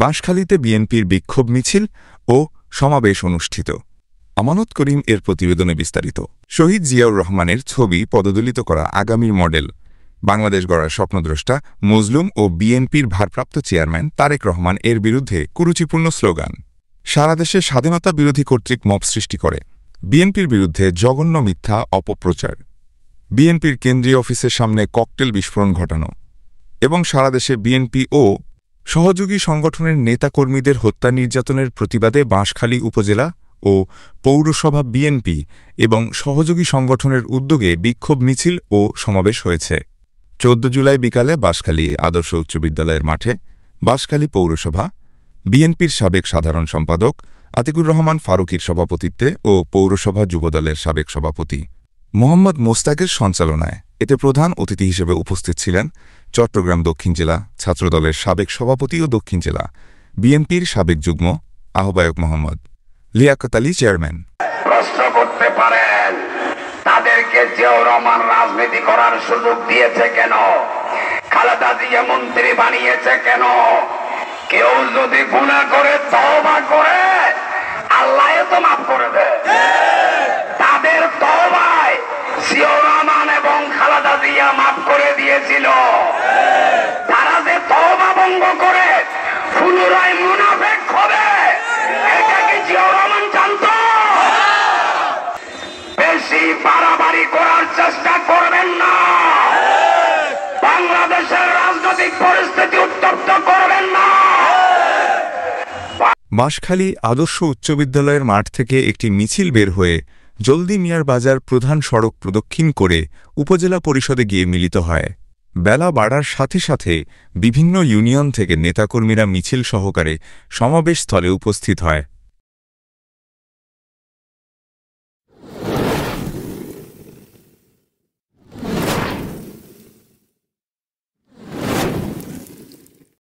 বাঁশখালীতে বিএনপির বিক্ষোভ মিছিল ও সমাবেশ অনুষ্ঠিত। আমানত করিম এর প্রতিবেদনে বিস্তারিত। শহীদ জিয়াউর রহমানের ছবি পদদলিত করা আগামীর মডেল। বাংলাদেশ গড়ার স্বপ্নদ্রষ্টা মজলুম ও বিএনপির ভারপ্রাপ্ত চেয়ারম্যান তারেক রহমান এর বিরুদ্ধে কুরুচিপূর্ণ স্লোগান। সারা দেশে স্বাধীনতা বিরোধী কর্তৃক মব সৃষ্টি করে। বিএনপির বিরুদ্ধে জঘন্য মিথ্যা অপপ্রচার। বিএনপির কেন্দ্রীয় অফিসের সামনে ককটেল বিস্ফোরণ ঘটানো এবং সারা দেশে বিএনপি ও সহযোগী সংগঠনের নেতাকর্মীদের হত্যা নির্যাতনের প্রতিবাদে বাঁশখালী উপজেলা ও পৌরসভা বিএনপি এবং সহযোগী সংগঠনের উদ্যোগে বিক্ষোভ মিছিল ও সমাবেশ হয়েছে। 14 জুলাই বিকালে বাঁশখালী আদর্শ উচ্চ বিদ্যালয়ের মাঠে বাঁশখালী পৌরসভা বিএনপির সাবেক সাধারণ সম্পাদক আতিকুর রহমান ফারুকীর সভাপতিত্বে ও পৌরসভা যুবদলের সাবেক সভাপতি মোহাম্মদ মোস্তাকের সঞ্চালনায় এতে প্রধান অতিথি হিসেবে উপস্থিত ছিলেন চট্টগ্রাম দক্ষিণ জেলা ছাত্রদলের সাবেক সভাপতি ও দক্ষিণ জেলা বিএনপির সাবেক যুগ্ম আহ্বায়ক মোহাম্মদ লিয়াকত আলী চেয়ারম্যান। প্রশ্ন করতে পারেন, তাদেরকে জিয়াউর রহমান রাজনীতি করার সুযোগ দিয়েছে কেন? খালেদা জিয়া মন্ত্রী বানিয়েছে কেন? কেউ যদি গুনাহ করে তওবা করে আল্লাহ তো মাফ করে দেয়। তাদের তওবায় জিয়াউর রহমান এবং খালেদা জিয়া মাফ করে দিয়েছিল। তারা যে তওবা ভঙ্গ করে পুনরায় মুনাফিক হবে, এটা কি জিয়াউর রহমান জানত? বেশি বাড়াবাড়ি করার চেষ্টা করবেন না। বাংলাদেশের রাজনৈতিক পরিস্থিতি উত্তপ্ত করবেন না। বাঁশখালী আদর্শ উচ্চ বিদ্যালয়ের মাঠ থেকে একটি মিছিল বের হয়ে জলদি মিয়ার বাজার প্রধান সড়ক প্রদক্ষিণ করে উপজেলা পরিষদে গিয়ে মিলিত হয়। বেলা বাড়ার সাথে সাথে বিভিন্ন ইউনিয়ন থেকে নেতাকর্মীরা মিছিল সহকারে সমাবেশ স্থলে উপস্থিত হয়।